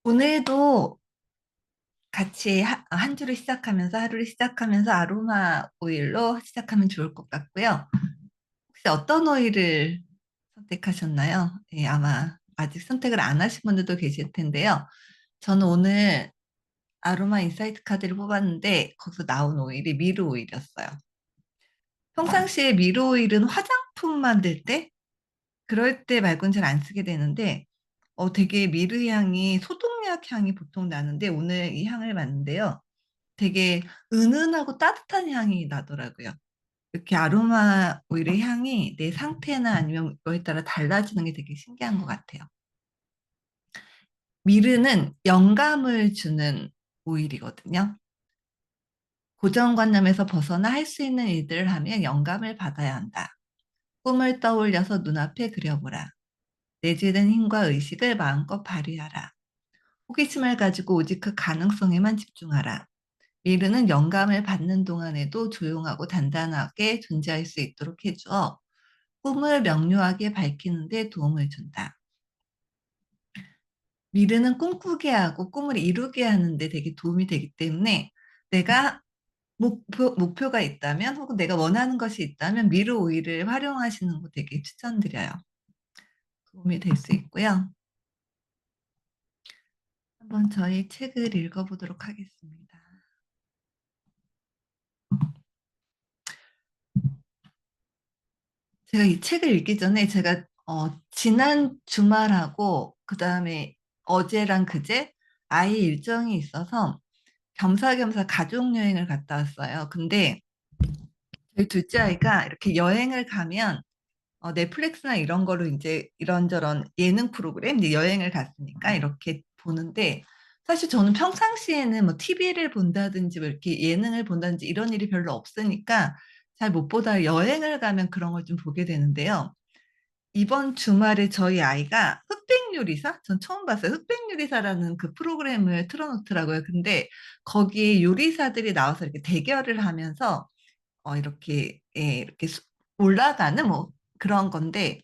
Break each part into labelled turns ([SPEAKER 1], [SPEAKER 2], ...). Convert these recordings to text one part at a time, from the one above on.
[SPEAKER 1] 오늘도 같이 한 주를 시작하면서 하루를 시작하면서 아로마 오일로 시작하면 좋을 것 같고요. 혹시 어떤 오일을 선택하셨나요? 예, 아마 아직 선택을 안 하신 분들도 계실 텐데요. 저는 오늘 아로마 인사이트 카드를 뽑았는데 거기서 나온 오일이 미르 오일이었어요. 평상시에 미르 오일은 화장품 만들 때 그럴 때 말고는 잘 안 쓰게 되는데 되게 미르 향이 소독약 향이 보통 나는데 오늘 이 향을 맡는데요. 되게 은은하고 따뜻한 향이 나더라고요. 이렇게 아로마 오일의 향이 내 상태나 아니면 뭐에 따라 달라지는 게 되게 신기한 것 같아요. 미르는 영감을 주는 오일이거든요. 고정관념에서 벗어나 할 수 있는 일들을 하면 영감을 받아야 한다. 꿈을 떠올려서 눈앞에 그려보라. 내재된 힘과 의식을 마음껏 발휘하라. 호기심을 가지고 오직 그 가능성에만 집중하라. 미르는 영감을 받는 동안에도 조용하고 단단하게 존재할 수 있도록 해주어 꿈을 명료하게 밝히는 데 도움을 준다. 미르는 꿈꾸게 하고 꿈을 이루게 하는데 되게 도움이 되기 때문에 내가 목표가 있다면 혹은 내가 원하는 것이 있다면 미르 오일을 활용하시는 거 되게 추천드려요. 도움이 될 수 있고요. 한번 저희 책을 읽어보도록 하겠습니다. 제가 이 책을 읽기 전에 제가 지난 주말하고 그다음에 어제랑 그제 아이 일정이 있어서 겸사겸사 가족 여행을 갔다 왔어요. 근데 저희 둘째 아이가 이렇게 여행을 가면 넷플릭스나 이런 거로 이제 이런저런 예능 프로그램 이제 여행을 갔으니까 이렇게 보는데 사실 저는 평상시에는 뭐 TV를 본다든지 뭐 이렇게 예능을 본다든지 이런 일이 별로 없으니까 잘 못 보다 여행을 가면 그런 걸 좀 보게 되는데요. 이번 주말에 저희 아이가 흑백 요리사? 전 처음 봤어요. 흑백 요리사라는 그 프로그램을 틀어놓더라고요. 근데 거기에 요리사들이 나와서 이렇게 대결을 하면서 이렇게 이렇게 올라가는 뭐 그런 건데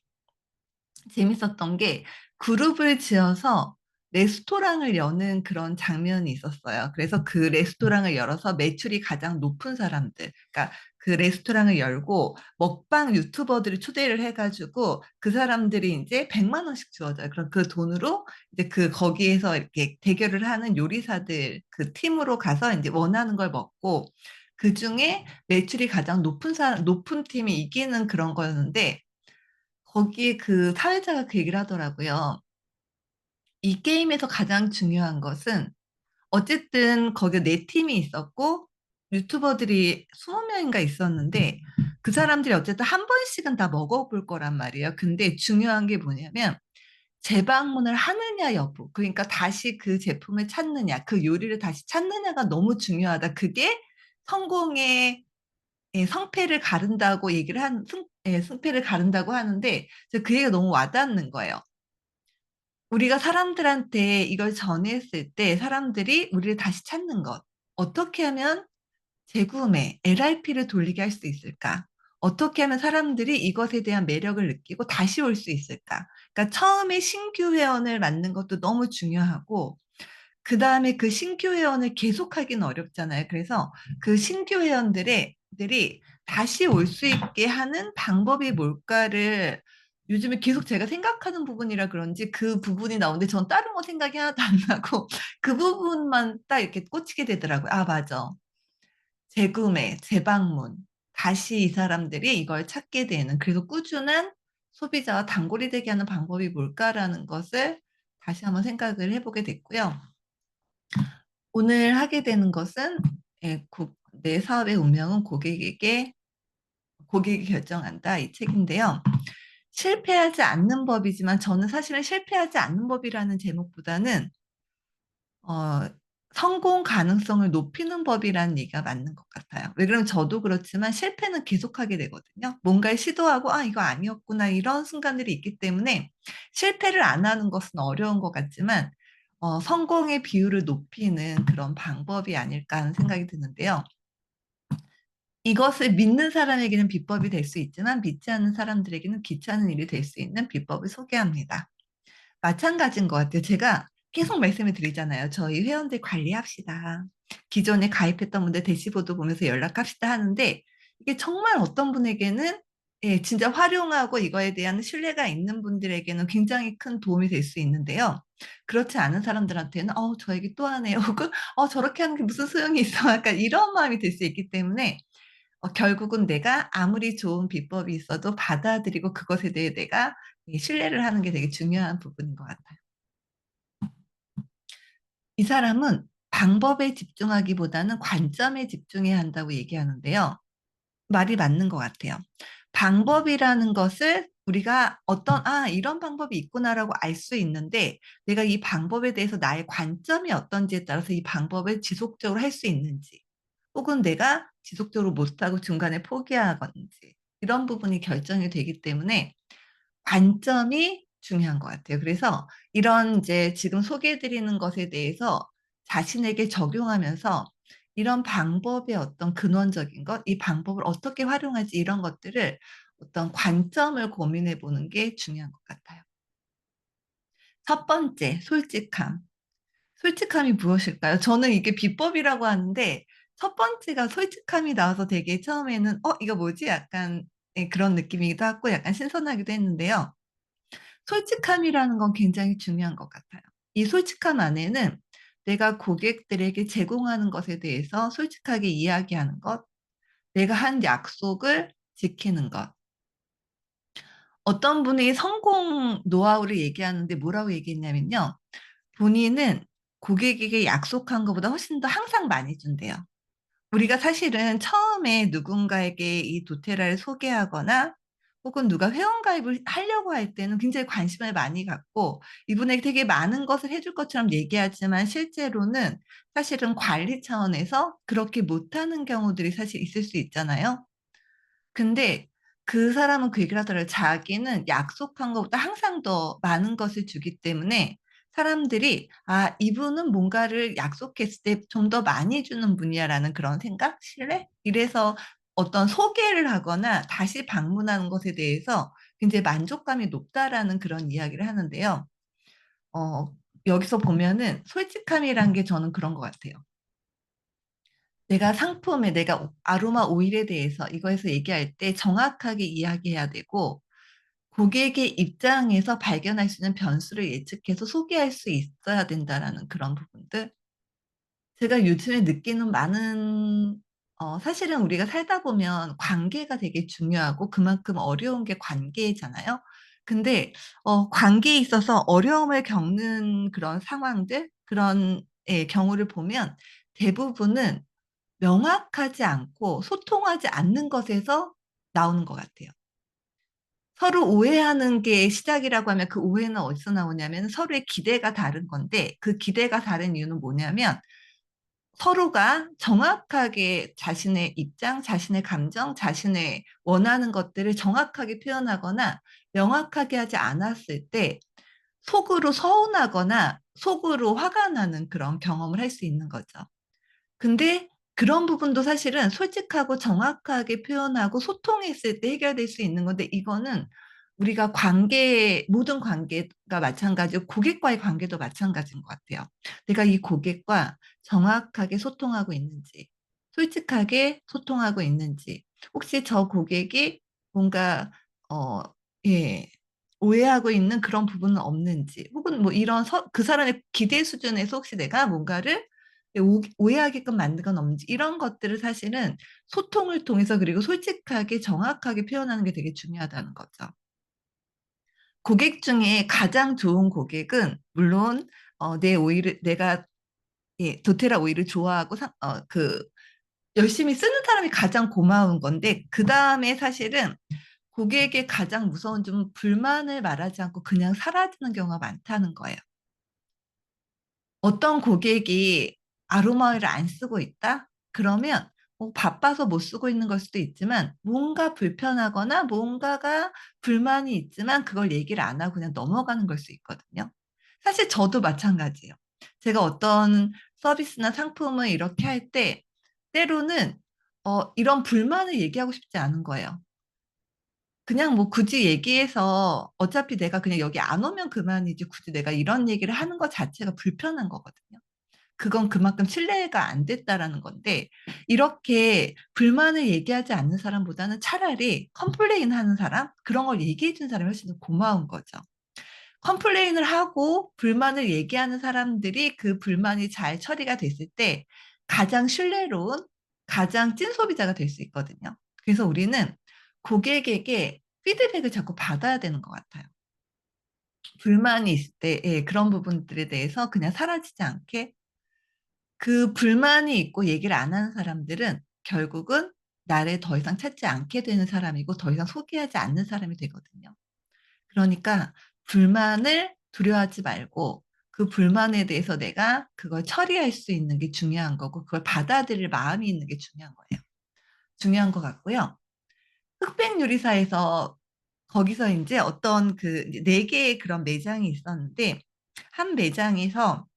[SPEAKER 1] 재밌었던 게 그룹을 지어서 레스토랑을 여는 그런 장면이 있었어요. 그래서 그 레스토랑을 열어서 매출이 가장 높은 사람들, 그러니까 그 레스토랑을 열고 먹방 유튜버들을 초대를 해가지고 그 사람들이 이제 100만 원씩 주어져요. 그럼 그 돈으로 이제 그 거기에서 이렇게 대결을 하는 요리사들 그 팀으로 가서 이제 원하는 걸 먹고 그 중에 매출이 가장 높은 팀이 이기는 그런 거였는데 거기에 그 사회자가 그 얘기를 하더라고요. 이 게임에서 가장 중요한 것은 어쨌든 거기에 네 팀이 있었고 유튜버들이 20명인가 있었는데 그 사람들이 어쨌든 한 번씩은 다 먹어볼 거란 말이에요. 근데 중요한 게 뭐냐면 재방문을 하느냐 여부. 그러니까 다시 그 제품을 찾느냐, 그 요리를 다시 찾느냐가 너무 중요하다. 그게 성공의 성패를 가른다고 승패를 가른다고 하는데 그 얘기가 너무 와닿는 거예요. 우리가 사람들한테 이걸 전했을 때 사람들이 우리를 다시 찾는 것. 어떻게 하면 재구매, LRP를 돌리게 할 수 있을까? 어떻게 하면 사람들이 이것에 대한 매력을 느끼고 다시 올 수 있을까? 그러니까 처음에 신규 회원을 만든 것도 너무 중요하고, 그 다음에 그 신규 회원을 계속하기는 어렵잖아요. 그래서 그 신규 들이 다시 올 수 있게 하는 방법이 뭘까를 요즘에 계속 제가 생각하는 부분이라 그런지 그 부분이 나오는데 전 다른 거 생각이 하나도 안 나고 그 부분만 딱 이렇게 꽂히게 되더라고요. 아, 맞아. 재구매, 재방문. 다시 이 사람들이 이걸 찾게 되는, 그래서 꾸준한 소비자와 단골이 되게 하는 방법이 뭘까라는 것을 다시 한번 생각을 해보게 됐고요. 오늘 하게 되는 것은 내 사업의 운명은 고객이 결정한다 이 책인데요. 실패하지 않는 법이지만 저는 사실은 실패하지 않는 법이라는 제목보다는 어, 성공 가능성을 높이는 법이라는 얘기가 맞는 것 같아요. 왜 그러면 저도 그렇지만 실패는 계속하게 되거든요. 뭔가를 시도하고 아 이거 아니었구나 이런 순간들이 있기 때문에 실패를 안 하는 것은 어려운 것 같지만 성공의 비율을 높이는 그런 방법이 아닐까 하는 생각이 드는데요. 이것을 믿는 사람에게는 비법이 될 수 있지만 믿지 않는 사람들에게는 귀찮은 일이 될 수 있는 비법을 소개합니다. 마찬가지인 것 같아요. 제가 계속 말씀을 드리잖아요. 저희 회원들 관리합시다. 기존에 가입했던 분들 대시보드 보면서 연락합시다 하는데 이게 정말 어떤 분에게는 예, 진짜 활용하고 이거에 대한 신뢰가 있는 분들에게는 굉장히 큰 도움이 될 수 있는데요. 그렇지 않은 사람들한테는 저 얘기 또 하네요. 혹은 저렇게 하는 게 무슨 소용이 있어. 약간 이런 마음이 들 수 있기 때문에 결국은 내가 아무리 좋은 비법이 있어도 받아들이고 그것에 대해 내가 신뢰를 하는 게 되게 중요한 부분인 것 같아요. 이 사람은 방법에 집중하기보다는 관점에 집중해야 한다고 얘기하는데요. 말이 맞는 것 같아요. 방법이라는 것을 우리가 이런 방법이 있구나라고 알 수 있는데 내가 이 방법에 대해서 나의 관점이 어떤지에 따라서 이 방법을 지속적으로 할 수 있는지 혹은 내가 지속적으로 못하고 중간에 포기하건지 이런 부분이 결정이 되기 때문에 관점이 중요한 것 같아요. 그래서 이런 이제 지금 소개해드리는 것에 대해서 자신에게 적용하면서 이런 방법의 어떤 근원적인 것, 이 방법을 어떻게 활용할지 이런 것들을 어떤 관점을 고민해 보는 게 중요한 것 같아요. 첫 번째, 솔직함. 솔직함이 무엇일까요? 저는 이게 비법이라고 하는데 첫 번째가 솔직함이 나와서 되게 처음에는 이거 뭐지? 약간 그런 느낌이기도 하고 약간 신선하기도 했는데요. 솔직함이라는 건 굉장히 중요한 것 같아요. 이 솔직함 안에는 내가 고객들에게 제공하는 것에 대해서 솔직하게 이야기하는 것, 내가 한 약속을 지키는 것. 어떤 분이 성공 노하우를 얘기하는데 뭐라고 얘기했냐면요. 본인은 고객에게 약속한 것보다 훨씬 더 항상 많이 준대요. 우리가 사실은 처음에 누군가에게 이 도테라를 소개하거나 혹은 누가 회원가입을 하려고 할 때는 굉장히 관심을 많이 갖고 이분에게 되게 많은 것을 해줄 것처럼 얘기하지만 실제로는 사실은 관리 차원에서 그렇게 못하는 경우들이 사실 있을 수 있잖아요. 근데 그 사람은 그 얘기를 하더라고요. 자기는 약속한 것보다 항상 더 많은 것을 주기 때문에 사람들이 '아 이분은 뭔가를 약속했을 때 좀 더 많이 주는 분이야.'라는 그런 생각? 신뢰? 이래서 어떤 소개를 하거나 다시 방문하는 것에 대해서 굉장히 만족감이 높다라는 그런 이야기를 하는데요. 어 여기서 보면은 솔직함이란 게 저는 그런 것 같아요. 내가 아로마 오일에 대해서 이거에서 얘기할 때 정확하게 이야기해야 되고 고객의 입장에서 발견할 수 있는 변수를 예측해서 소개할 수 있어야 된다라는 그런 부분들. 제가 요즘에 느끼는 많은 사실은 우리가 살다 보면 관계가 되게 중요하고 그만큼 어려운 게 관계잖아요. 근데 관계에 있어서 어려움을 겪는 그런 상황들 그런 예 경우를 보면 대부분은 명확하지 않고 소통하지 않는 것에서 나오는 것 같아요. 서로 오해하는 게 시작이라고 하면 그 오해는 어디서 나오냐면 서로의 기대가 다른 건데 그 기대가 다른 이유는 뭐냐면 서로가 정확하게 자신의 입장, 자신의 감정, 자신의 원하는 것들을 정확하게 표현하거나 명확하게 하지 않았을 때 속으로 서운하거나 속으로 화가 나는 그런 경험을 할 수 있는 거죠. 근데 그런 부분도 사실은 솔직하고 정확하게 표현하고 소통했을 때 해결될 수 있는 건데 이거는 우리가 모든 관계가 마찬가지고 고객과의 관계도 마찬가지인 것 같아요. 내가 이 고객과 정확하게 소통하고 있는지, 솔직하게 소통하고 있는지, 혹시 저 고객이 뭔가, 어, 예, 오해하고 있는 그런 부분은 없는지, 혹은 뭐 그 사람의 기대 수준에서 혹시 내가 뭔가를 오해하게끔 만든 건 없는지 이런 것들을 사실은 소통을 통해서 그리고 솔직하게 정확하게 표현하는 게 되게 중요하다는 거죠. 고객 중에 가장 좋은 고객은 물론 내 오일을 내가 예, 도테라 오일을 좋아하고 열심히 쓰는 사람이 가장 고마운 건데 그다음에 사실은 고객의 가장 무서운 점은 불만을 말하지 않고 그냥 사라지는 경우가 많다는 거예요. 어떤 고객이 아로마 오일을 안 쓰고 있다? 그러면 뭐 바빠서 못 쓰고 있는 걸 수도 있지만 뭔가 불편하거나 뭔가가 불만이 있지만 그걸 얘기를 안 하고 그냥 넘어가는 걸 수 있거든요. 사실 저도 마찬가지예요. 제가 어떤 서비스나 상품을 이렇게 할 때 때로는 이런 불만을 얘기하고 싶지 않은 거예요. 그냥 뭐 굳이 얘기해서 어차피 내가 그냥 여기 안 오면 그만이지 굳이 내가 이런 얘기를 하는 것 자체가 불편한 거거든요. 그건 그만큼 신뢰가 안 됐다라는 건데, 이렇게 불만을 얘기하지 않는 사람보다는 차라리 컴플레인 하는 사람, 그런 걸 얘기해 준 사람이 훨씬 더 고마운 거죠. 컴플레인을 하고 불만을 얘기하는 사람들이 그 불만이 잘 처리가 됐을 때 가장 신뢰로운, 가장 찐 소비자가 될 수 있거든요. 그래서 우리는 고객에게 피드백을 자꾸 받아야 되는 것 같아요. 불만이 있을 때, 예, 그런 부분들에 대해서 그냥 사라지지 않게, 그 불만이 있고 얘기를 안 하는 사람들은 결국은 나를 더 이상 찾지 않게 되는 사람이고 더 이상 소개하지 않는 사람이 되거든요. 그러니까 불만을 두려워하지 말고 그 불만에 대해서 내가 그걸 처리할 수 있는 게 중요한 거고 그걸 받아들일 마음이 있는 게 중요한 거예요. 중요한 것 같고요. 흑백 요리사에서 거기서 이제 어떤 그 네 개의 그런 매장이 있었는데 한 매장에서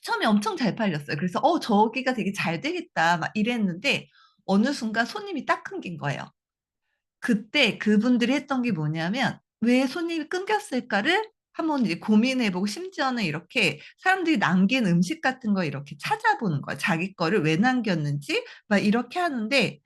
[SPEAKER 1] 처음에 엄청 잘 팔렸어요. 그래서 저기가 되게 잘 되겠다 막 이랬는데 어느 순간 손님이 딱 끊긴 거예요. 그때 그분들이 했던 게 뭐냐면 왜 손님이 끊겼을까를 한번 이제 고민해 보고 심지어는 이렇게 사람들이 남긴 음식 같은 거 이렇게 찾아보는 거예요. 자기 거를 왜 남겼는지 막 이렇게 하는데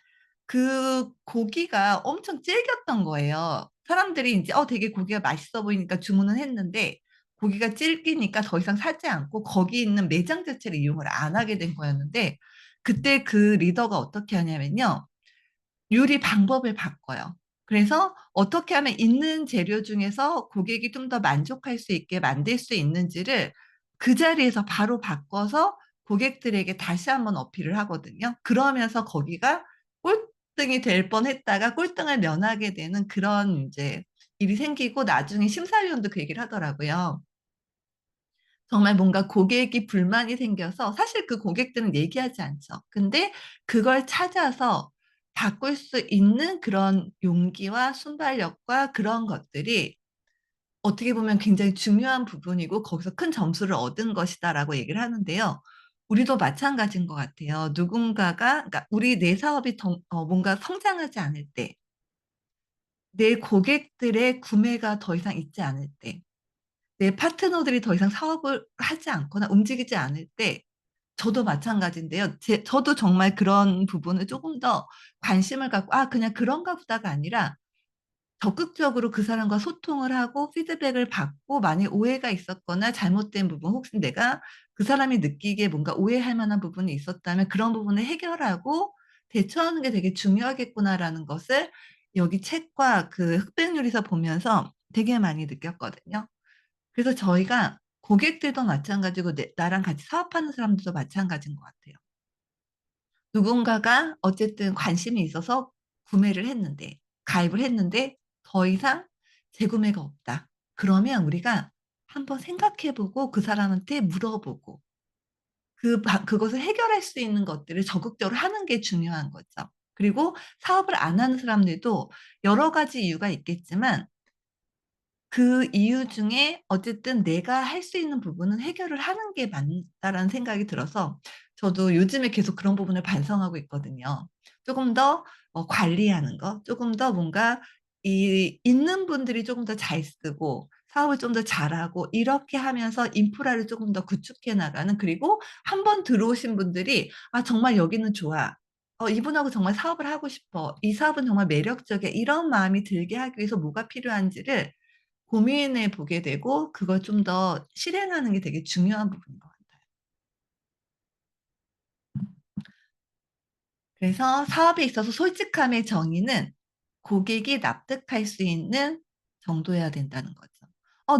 [SPEAKER 1] 그 고기가 엄청 질겼던 거예요. 사람들이 인제 되게 고기가 맛있어 보이니까 주문을 했는데 고기가 질기니까 더 이상 사지 않고 거기 있는 매장 자체를 이용을 안 하게 된 거였는데 그때 그 리더가 어떻게 하냐면요. 요리 방법을 바꿔요. 그래서 어떻게 하면 있는 재료 중에서 고객이 좀 더 만족할 수 있게 만들 수 있는지를 그 자리에서 바로 바꿔서 고객들에게 다시 한번 어필을 하거든요. 그러면서 거기가 꼴등이 될 뻔했다가 꼴등을 면하게 되는 그런 이제 일이 생기고 나중에 심사위원도 그 얘기를 하더라고요. 정말 뭔가 고객이 불만이 생겨서 사실 그 고객들은 얘기하지 않죠. 근데 그걸 찾아서 바꿀 수 있는 그런 용기와 순발력과 그런 것들이 어떻게 보면 굉장히 중요한 부분이고 거기서 큰 점수를 얻은 것이다라고 얘기를 하는데요. 우리도 마찬가지인 것 같아요. 누군가가, 그러니까 우리 내 사업이 뭔가 성장하지 않을 때, 내 고객들의 구매가 더 이상 있지 않을 때, 내 파트너들이 더 이상 사업을 하지 않거나 움직이지 않을 때 저도 마찬가지인데요. 저도 정말 그런 부분을 조금 더 관심을 갖고 '아 그냥 그런가 보다.'가 아니라 적극적으로 그 사람과 소통을 하고 피드백을 받고 만약 오해가 있었거나 잘못된 부분 혹시 내가 그 사람이 느끼기에 뭔가 오해할 만한 부분이 있었다면 그런 부분을 해결하고 대처하는 게 되게 중요하겠구나라는 것을 여기 책과 그 흑백 요리서 보면서 되게 많이 느꼈거든요. 그래서 저희가 고객들도 마찬가지고 나랑 같이 사업하는 사람들도 마찬가지인 것 같아요. 누군가가 어쨌든 관심이 있어서 구매를 했는데, 가입을 했는데 더 이상 재구매가 없다. 그러면 우리가 한번 생각해 보고 그 사람한테 물어보고 그것을 해결할 수 있는 것들을 적극적으로 하는 게 중요한 거죠. 그리고 사업을 안 하는 사람들도 여러 가지 이유가 있겠지만 그 이유 중에 어쨌든 내가 할 수 있는 부분은 해결을 하는 게 맞다라는 생각이 들어서 저도 요즘에 계속 그런 부분을 반성하고 있거든요. 쪼금 더 관리하는 거, 쪼금 더 뭔가 이 있는 분들이 쪼금 더 잘 쓰고 사업을 좀 더 잘하고 이렇게 하면서 인프라를 쪼금 더 구축해 나가는, 그리고 한 번 들어오신 분들이 '아 정말 여기는 좋아. 이분하고 정말 사업을 하고 싶어. 이 사업은 정말 매력적이야.' 이런 마음이 들게 하기 위해서 뭐가 필요한지를 고민해 보게 되고 그걸 좀 더 실행하는 게 되게 중요한 부분인 것 같아요. 그래서 사업에 있어서 솔직함의 정의는 고객이 납득할 수 있는 정도여야 된다는 거죠.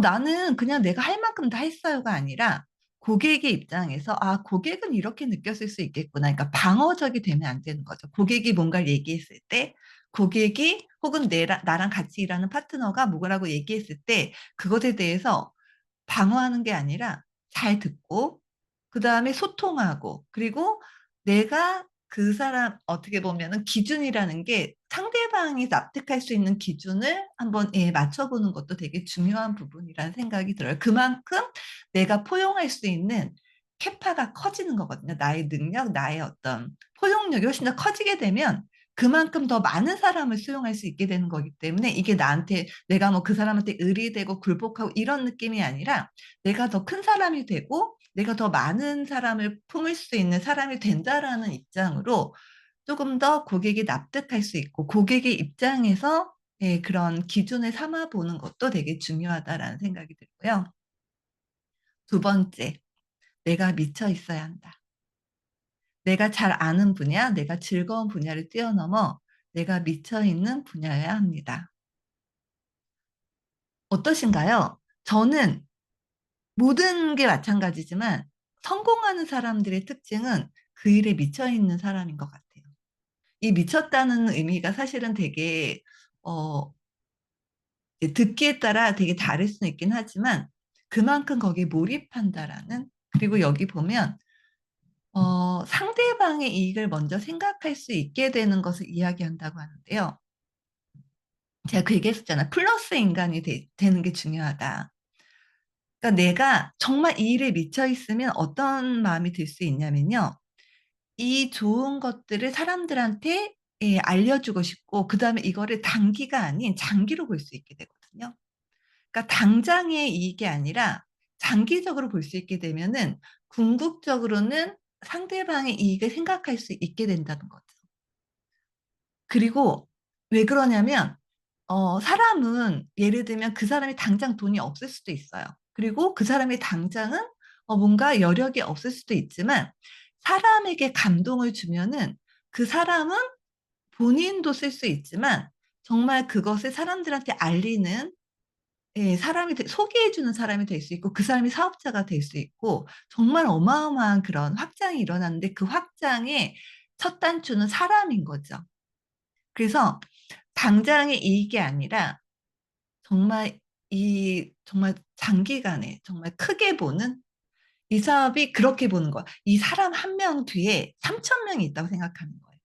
[SPEAKER 1] 나는 그냥 내가 할 만큼 다 했어요가 아니라 고객의 입장에서 '아 고객은 이렇게 느꼈을 수 있겠구나.' 그러니까 방어적이 되면 안 되는 거죠. 고객이 뭔가를 얘기했을 때 고객이 혹은 나랑 같이 일하는 파트너가 뭐라고 얘기했을 때 그것에 대해서 방어하는 게 아니라 잘 듣고 그다음에 소통하고, 그리고 내가 그 사람 어떻게 보면은 기준이라는 게 상대방이 납득할 수 있는 기준을 한번 맞춰 보는 것도 되게 중요한 부분이라는 생각이 들어요. 그만큼 내가 포용할 수 있는 캐파가 커지는 거거든요. 나의 능력, 나의 어떤 포용력이 훨씬 더 커지게 되면 그만큼 더 많은 사람을 수용할 수 있게 되는 거기 때문에 이게 나한테 내가 뭐 그 사람한테 의리되고 굴복하고 이런 느낌이 아니라 내가 더 큰 사람이 되고 내가 더 많은 사람을 품을 수 있는 사람이 된다라는 입장으로 조금 더 고객이 납득할 수 있고 고객의 입장에서 예, 그런 기준을 삼아 보는 것도 되게 중요하다라는 생각이 들고요. 두 번째, 내가 미쳐 있어야 한다. 내가 잘 아는 분야, 내가 즐거운 분야를 뛰어넘어 내가 미쳐 있는 분야여야 합니다. 어떠신가요? 저는 모든 게 마찬가지지만 성공하는 사람들의 특징은 그 일에 미쳐 있는 사람인 것 같아요. 이 미쳤다는 의미가 사실은 되게 어, 이제 듣기에 따라 되게 다를 수는 있긴 하지만 그만큼 거기에 몰입한다라는 그리고 여기 보면 상대방의 이익을 먼저 생각할 수 있게 되는 것을 이야기한다고 하는데요. 제가 그 얘기했었잖아요. 플러스 인간이 되는 게 중요하다. 그러니까 내가 정말 이 일에 미쳐 있으면 어떤 마음이 들 수 있냐면요. 이 좋은 것들을 사람들한테 예, 알려주고 싶고, 그 다음에 이거를 단기가 아닌 장기로 볼 수 있게 되거든요. 그러니까 당장의 이익이 아니라 장기적으로 볼 수 있게 되면은 궁극적으로는 상대방의 이익을 생각할 수 있게 된다는 거죠. 그리고 왜 그러냐면, 사람은 예를 들면 그 사람이 당장 돈이 없을 수도 있어요. 그리고 그 사람이 당장은 뭔가 여력이 없을 수도 있지만 사람에게 감동을 주면은 그 사람은 본인도 쓸 수 있지만 정말 그것을 사람들한테 알리는 예, 소개해주는 사람이 될 수 있고 그 사람이 사업자가 될 수 있고 정말 어마어마한 그런 확장이 일어나는데 그 확장의 첫 단추는 사람인 거죠. 그래서 당장의 이익이 아니라 정말 정말 장기간에 정말 크게 보는 이 사업이 그렇게 보는 거야. 이 사람 한 명 뒤에 3천 명이 있다고 생각하는 거예요.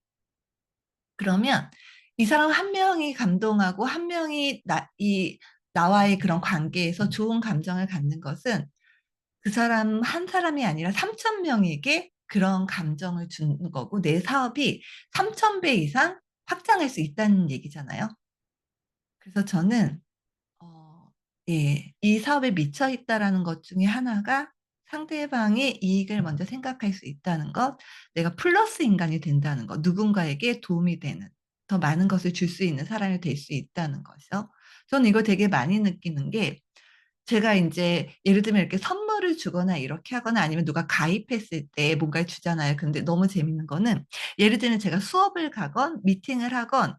[SPEAKER 1] 그러면 이 사람 한 명이 감동하고 한 명이 나와의 그런 관계에서 좋은 감정을 갖는 것은 그 사람 한 사람이 아니라 3천 명에게 그런 감정을 주는 거고 내 사업이 3천 배 이상 확장할 수 있다는 얘기잖아요. 그래서 저는 예, 이 사업에 미쳐 있다라는 것 중에 하나가 상대방의 이익을 먼저 생각할 수 있다는 것, 내가 플러스 인간이 된다는 것, 누군가에게 도움이 되는 더 많은 것을 줄 수 있는 사람이 될 수 있다는 것이요. 저는 이거 되게 많이 느끼는 게 제가 이제 예를 들면 이렇게 선물을 주거나 이렇게 하거나 아니면 누가 가입했을 때 뭔가를 주잖아요. 근데 너무 재밌는 거는 예를 들면 제가 수업을 가건 미팅을 하건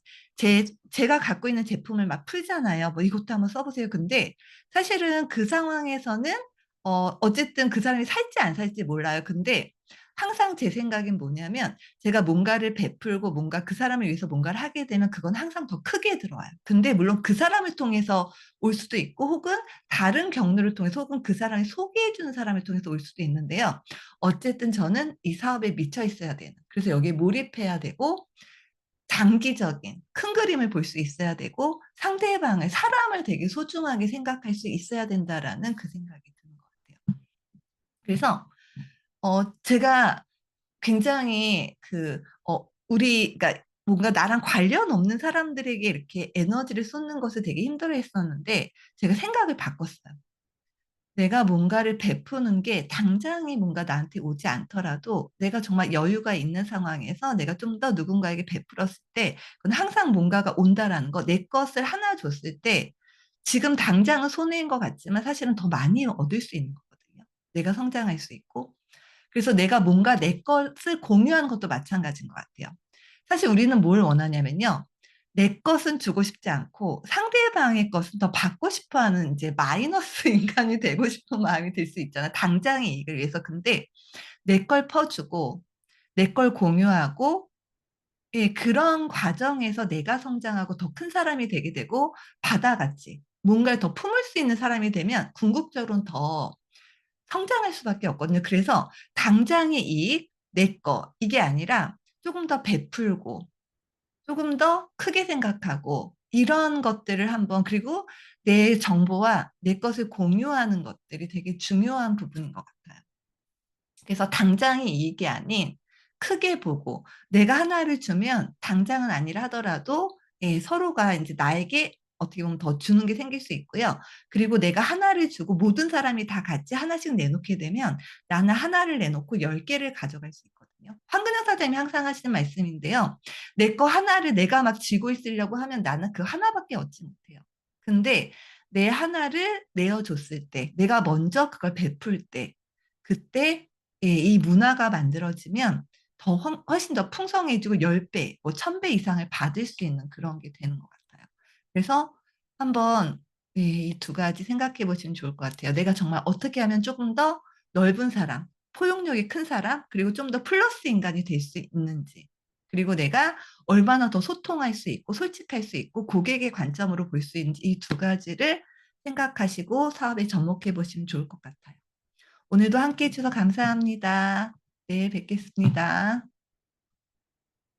[SPEAKER 1] 제가 갖고 있는 제품을 막 풀잖아요. 뭐 이것도 한번 써보세요. 근데 사실은 그 상황에서는 어쨌든 그 사람이 살지 안 살지 몰라요. 근데 항상 제 생각은 뭐냐면 제가 뭔가를 베풀고 뭔가 그 사람을 위해서 뭔가를 하게 되면 그건 항상 더 크게 들어와요. 근데 물론 그 사람을 통해서 올 수도 있고 혹은 다른 경로를 통해서 혹은 그 사람이 소개해주는 사람을 통해서 올 수도 있는데요. 어쨌든 저는 이 사업에 미쳐 있어야 되는, 그래서 여기에 몰입해야 되고, 장기적인 큰 그림을 볼 수 있어야 되고, 사람을 되게 소중하게 생각할 수 있어야 된다라는 그 생각이 드는 것 같아요. 그래서, 제가 굉장히 그러니까 뭔가 나랑 관련 없는 사람들에게 이렇게 에너지를 쏟는 것을 되게 힘들어 했었는데, 제가 생각을 바꿨어요. 내가 뭔가를 베푸는 게 당장에 뭔가 나한테 오지 않더라도 내가 정말 여유가 있는 상황에서 내가 좀 더 누군가에게 베풀었을 때 그건 항상 뭔가가 온다라는 거. 내 것을 하나 줬을 때 지금 당장은 손해인 것 같지만 사실은 더 많이 얻을 수 있는 거거든요. 내가 성장할 수 있고. 그래서 내가 뭔가 내 것을 공유하는 것도 마찬가지인 것 같아요. 사실 우리는 뭘 원하냐면요. 내 것은 주고 싶지 않고 상대방의 것은 더 받고 싶어 하는 이제 마이너스 인간이 되고 싶은 마음이 들 수 있잖아. 당장의 이익을 위해서. 근데 내 걸 퍼주고 내 걸 공유하고 예, 그런 과정에서 내가 성장하고 더 큰 사람이 되게 되고 바다같이 뭔가를 더 품을 수 있는 사람이 되면 궁극적으로는 더 성장할 수밖에 없거든요. 그래서 당장의 이익, 내 거, 이게 아니라 조금 더 베풀고, 조금 더 크게 생각하고, 이런 것들을 한번, 그리고 내 정보와 내 것을 공유하는 것들이 되게 중요한 부분인 것 같아요. 그래서 당장의 이익이 아닌 크게 보고 내가 하나를 주면 당장은 아니라 하더라도 예, 서로가 이제 나에게 어떻게 보면 더 주는 게 생길 수 있고요. 그리고 내가 하나를 주고 모든 사람이 다 같이 하나씩 내놓게 되면 나는 하나를 내놓고 10개를 가져갈 수 있거든요. 황근영 사장님이 항상 하시는 말씀인데요. 내 거 하나를 내가 막 쥐고 있으려고 하면 나는 그 하나밖에 얻지 못해요. 근데 내 하나를 내어줬을 때, 내가 먼저 그걸 베풀 때, 그때 예, 이 문화가 만들어지면 더 훨씬 더 풍성해지고 10배, 뭐 1000배 이상을 받을 수 있는 그런 게 되는 것 같아요. 그래서 한번 예, 이 두 가지 생각해 보시면 좋을 것 같아요. 내가 정말 어떻게 하면 조금 더 넓은 사람, 포용력이 큰 사람, 그리고 좀 더 플러스 인간이 될 수 있는지. 그리고 내가 얼마나 더 소통할 수 있고 솔직할 수 있고 고객의 관점으로 볼 수 있는지 이 두 가지를 생각하시고 사업에 접목해 보시면 좋을 것 같아요. 오늘도 함께 해주셔서 감사합니다. 네, 뵙겠습니다.